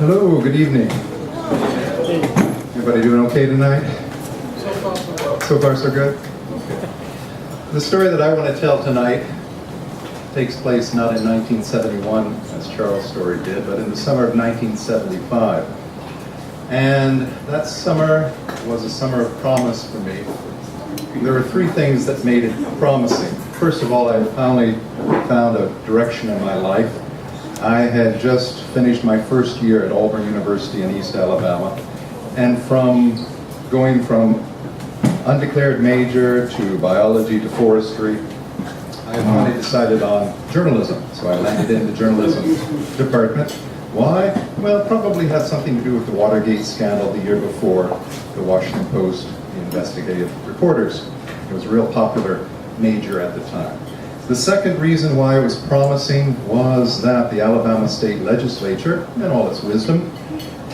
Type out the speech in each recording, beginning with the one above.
Hello, good evening. Everybody doing okay tonight? So far, so good? Okay. The story that I want to tell tonight takes place not in 1971, as Charles' story did, but in the summer of 1975. And that summer was a summer of promise for me. There were three things that made it promising. First of all, I finally found a direction in my life. I had just finished my first year at Auburn University in East Alabama, and from going from undeclared major to biology to forestry, I finally decided on journalism. So I landed in the journalism department. Why? Well, probably had something to do with the Watergate scandal the year before, the Washington Post, the investigative reporters. It was a real popular major at the time. The second reason why it was promising was that the Alabama State Legislature, in all its wisdom,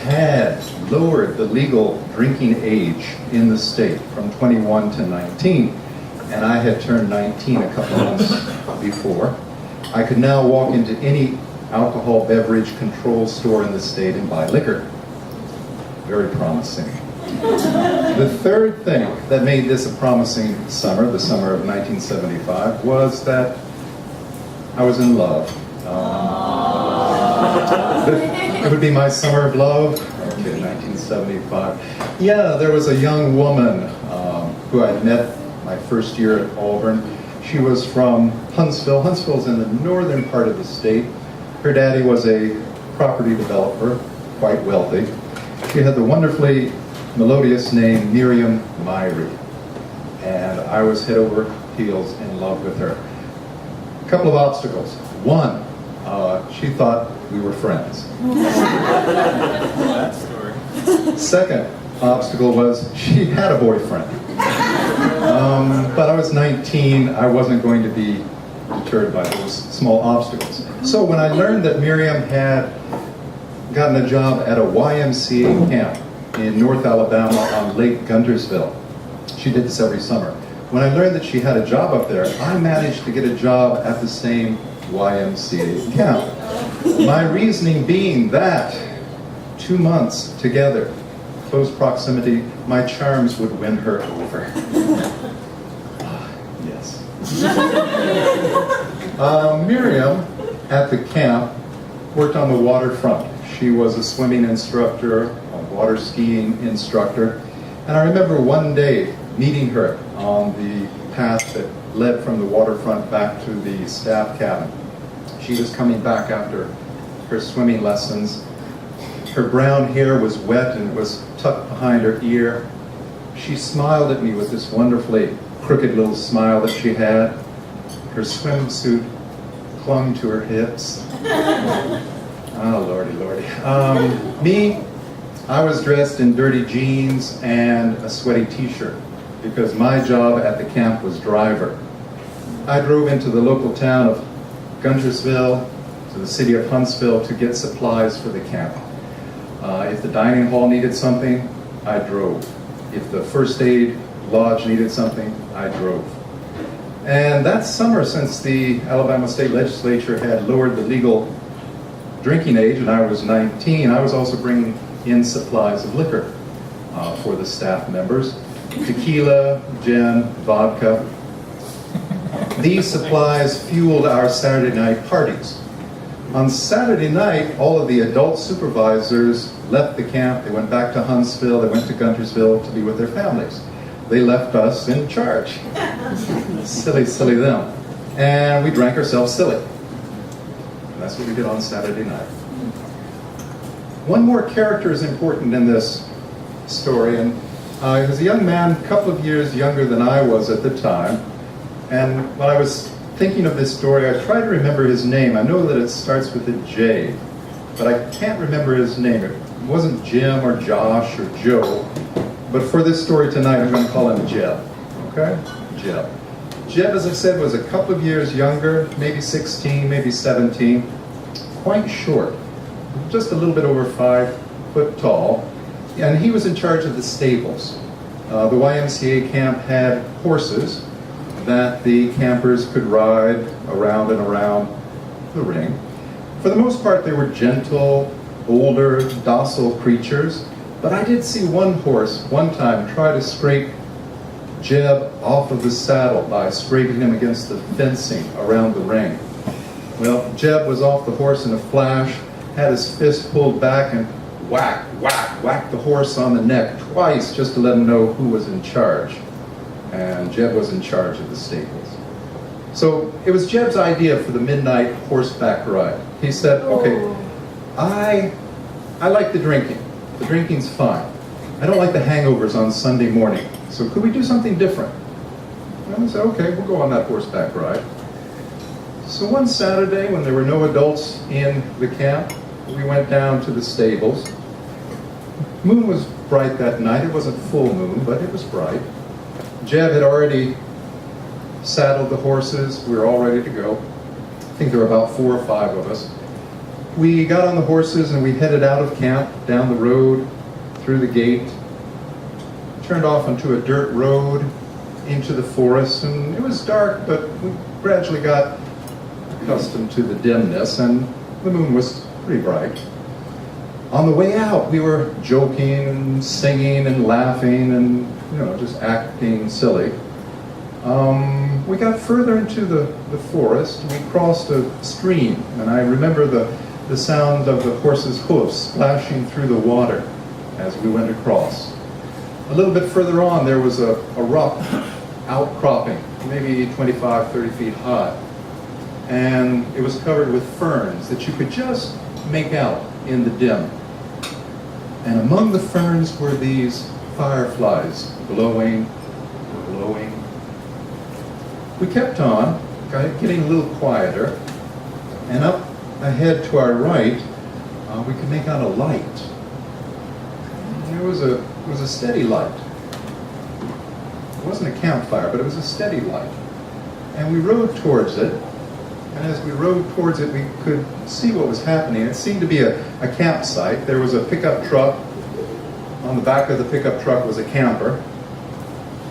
had lowered the legal drinking age in the state from 21 to 19. And I had turned 19 a couple months before. I could now walk into any alcohol beverage control store in the state and buy liquor. Very promising. The third thing that made this a promising summer, the summer of 1975, was that I was in love. It would be my summer of love. Okay, 1975. Yeah, there was a young woman who I met my first year at Auburn. She was from Huntsville. Huntsville's in the northern part of the state. Her daddy was a property developer, quite wealthy. She had the wonderfully melodious name Miriam Myrie, and I was head over heels in love with her. A couple of obstacles. One, she thought we were friends. That story. Second obstacle was she had a boyfriend. But I was 19, I wasn't going to be deterred by those small obstacles. So when I learned that Miriam had gotten a job at a YMCA camp in North Alabama on Lake Guntersville. She did this every summer. When I learned that she had a job up there, I managed to get a job at the same YMCA camp. My reasoning being that 2 months together, close proximity, my charms would win her over. Yes. Miriam, at the camp, worked on the waterfront. She was a swimming instructor, a water skiing instructor, and I remember one day meeting her on the path that led from the waterfront back to the staff cabin. She was coming back after her swimming lessons. Her brown hair was wet and was tucked behind her ear. She smiled at me with this wonderfully crooked little smile that she had. Her swimsuit clung to her hips. Oh, lordy, lordy. Me, I was dressed in dirty jeans and a sweaty t-shirt because my job at the camp was driver. I drove into the local town of Guntersville to the city of Huntsville to get supplies for the camp. If the dining hall needed something, I drove. If the first aid lodge needed something, I drove. And that summer, since the Alabama State Legislature had lowered the legal drinking age and I was 19, I was also bringing in supplies of liquor for the staff members. Tequila, gin, vodka. These supplies fueled our Saturday night parties. On Saturday night, all of the adult supervisors left the camp. They went back to Huntsville, they went to Guntersville to be with their families. They left us in charge. Silly, silly them. And we drank ourselves silly. And that's what we did on Saturday night. One more character is important in this story, and he was a young man, a couple of years younger than I was at the time. And when I was thinking of this story, I tried to remember his name. I know that it starts with a J, but I can't remember his name. It wasn't Jim or Josh or Joe, but for this story tonight, I'm going to call him Jeb. Okay? Jeb. Jeb, as I said, was a couple of years younger, maybe 16, maybe 17, quite short, just a little bit over 5 foot tall, and he was in charge of the stables. The YMCA camp had horses that the campers could ride around and around the ring. For the most part, they were gentle, older, docile creatures. But I did see one horse one time try to scrape Jeb off of the saddle by scraping him against the fencing around the ring. Well, Jeb was off the horse in a flash, had his fist pulled back and whack, whack, whacked the horse on the neck twice just to let him know who was in charge. And Jeb was in charge of the stables. So it was Jeb's idea for the midnight horseback ride. He said, okay, I like the drinking. The drinking's fine. I don't like the hangovers on Sunday morning. So could we do something different? And I said, okay, we'll go on that horseback ride. So one Saturday, when there were no adults in the camp, we went down to the stables. The moon was bright that night. It wasn't full moon, but it was bright. Jeb had already saddled the horses. We were all ready to go. I think there were about 4 or 5 of us. We got on the horses and we headed out of camp, down the road, through the gate, turned off onto a dirt road into the forest, and it was dark, but we gradually got accustomed to the dimness, and the moon was pretty bright. On the way out, we were joking and singing and laughing and, just acting silly. We got further into the forest. We crossed a stream, and I remember the sound of the horse's hoofs splashing through the water as we went across. A little bit further on, there was a rock outcropping, maybe 25, 30 feet high. And it was covered with ferns that you could just make out in the dim. And among the ferns were these fireflies glowing, glowing. We kept on, getting a little quieter, and up ahead to our right, we could make out a light. It was a steady light. It wasn't a campfire, but it was a steady light. And we rode towards it, and as we rode towards it, we could see what was happening. It seemed to be a campsite. There was a pickup truck. On the back of the pickup truck was a camper.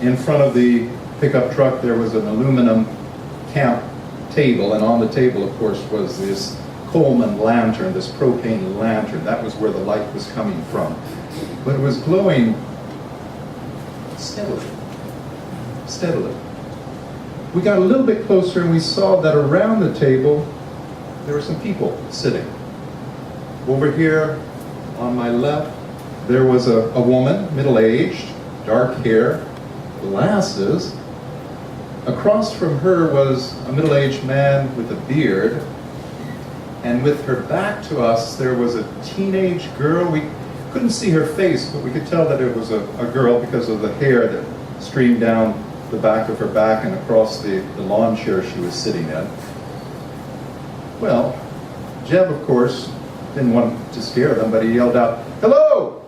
In front of the pickup truck, there was an aluminum camp table, and on the table, of course, was this Coleman lantern, this propane lantern. That was where the light was coming from. But it was glowing steadily, steadily. We got a little bit closer and we saw that around the table, there were some people sitting. Over here, on my left, there was a woman, middle-aged, dark hair, glasses. Across from her was a middle-aged man with a beard. And with her back to us, there was a teenage girl. We couldn't see her face, but we could tell that it was a girl because of the hair that streamed down the back of her back and across the lawn chair she was sitting in. Well, Jeb, of course, didn't want to scare them, but he yelled out, "Hello!"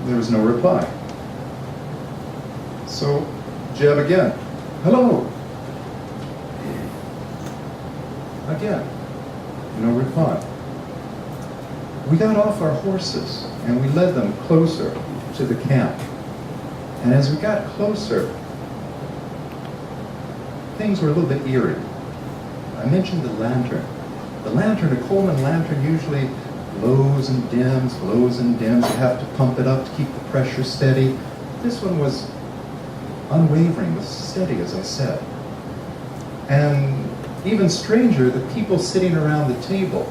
There was no reply. So Jeb again, "Hello!" Again, no reply. We got off our horses and we led them closer to the camp. And as we got closer, things were a little bit eerie. I mentioned the lantern. The lantern, a Coleman lantern, usually glows and dims, glows and dims. You have to pump it up to keep the pressure steady. This one was unwavering, was steady, as I said. And even stranger, the people sitting around the table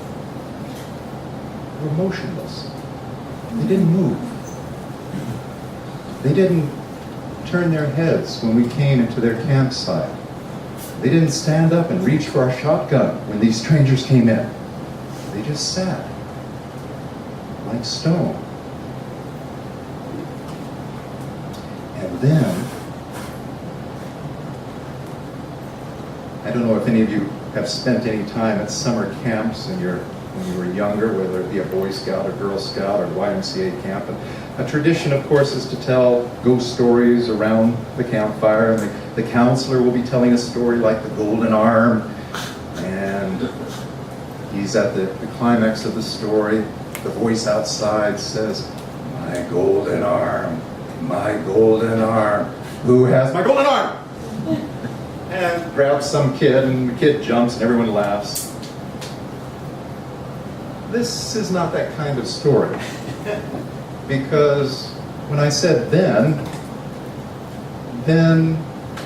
were motionless. They didn't move. They didn't turn their heads when we came into their campsite. They didn't stand up and reach for our shotgun when these strangers came in. They just sat like stone. And then, I don't know if any of you have spent any time at summer camps when you were younger, whether it be a Boy Scout or Girl Scout or YMCA camp. And a tradition, of course, is to tell ghost stories around the campfire. And the counselor will be telling a story like the Golden Arm. And he's at the climax of the story. The voice outside says, "My golden arm, my golden arm. Who has my golden arm?" And grabs some kid, and the kid jumps, and everyone laughs. this is not that kind of story. Because when I said then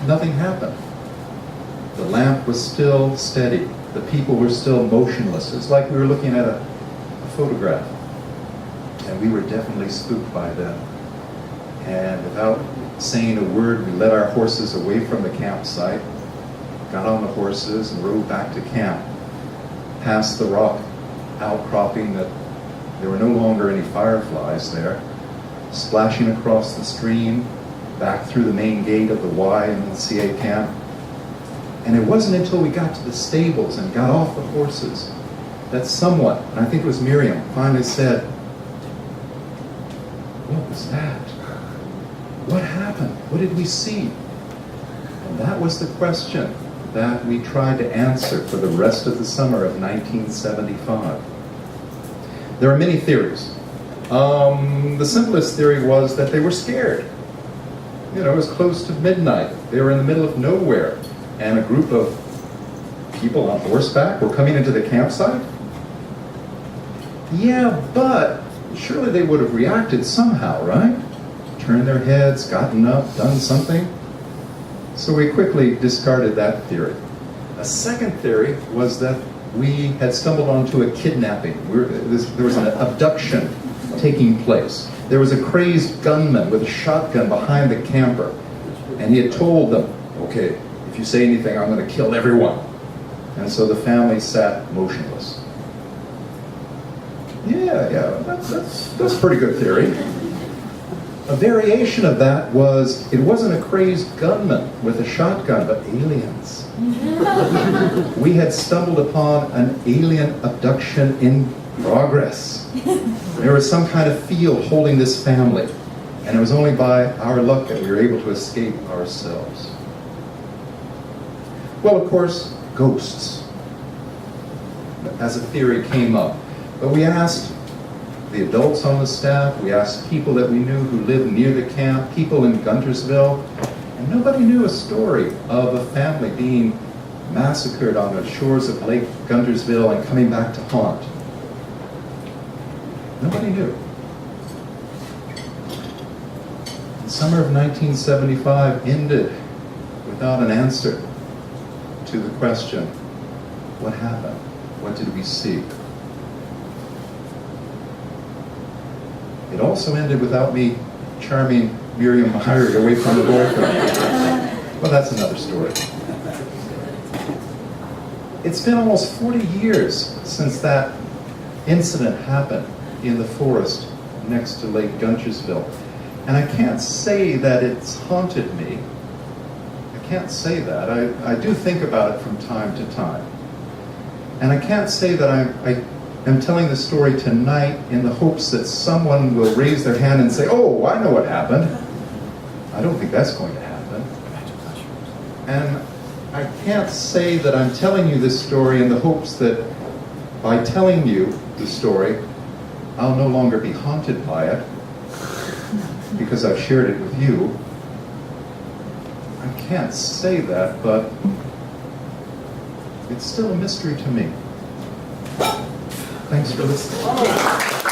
nothing happened. The lamp was still steady. The people were still motionless. It's like we were looking at a photograph. And we were definitely spooked by them. And without saying a word, we led our horses away from the campsite, got on the horses and rode back to camp, past the rock outcropping that there were no longer any fireflies there, splashing across the stream, back through the main gate of the Y and the CA camp. And it wasn't until we got to the stables and got off the horses that someone, and I think it was Miriam, finally said, "What was that? What happened? What did we see?" And that was the question that we tried to answer for the rest of the summer of 1975. There are many theories. The simplest theory was that they were scared. You know, it was close to midnight. They were in the middle of nowhere, and a group of people on horseback were coming into the campsite. Yeah, but surely they would have reacted somehow, right? Turned their heads, gotten up, done something. So we quickly discarded that theory. A second theory was that we had stumbled onto a kidnapping. There was an abduction taking place. There was a crazed gunman with a shotgun behind the camper, and he had told them, "Okay, if you say anything, I'm going to kill everyone." And so the family sat motionless. Yeah, that's a pretty good theory. A variation of that was, it wasn't a crazed gunman with a shotgun, but aliens. We had stumbled upon an alien abduction in progress. There was some kind of field holding this family, and it was only by our luck that we were able to escape ourselves. Well, of course, ghosts, as a theory, came up. But we asked the adults on the staff, we asked people that we knew who lived near the camp, people in Guntersville, and nobody knew a story of a family being massacred on the shores of Lake Guntersville and coming back to haunt. Nobody knew. The summer of 1975 ended without an answer to the question, what happened? What did we see? It also ended without me charming Miriam Myrie away from the boyfriend. Well, that's another story. It's been almost 40 years since that incident happened in the forest next to Lake Guntersville. And I can't say that it's haunted me. I can't say that. I do think about it from time to time. And I can't say that I am telling the story tonight in the hopes that someone will raise their hand and say, "Oh, I know what happened." I don't think that's going to happen. And I can't say that I'm telling you this story in the hopes that by telling you the story, I'll no longer be haunted by it because I've shared it with you. I can't say that, but it's still a mystery to me. Thanks for listening.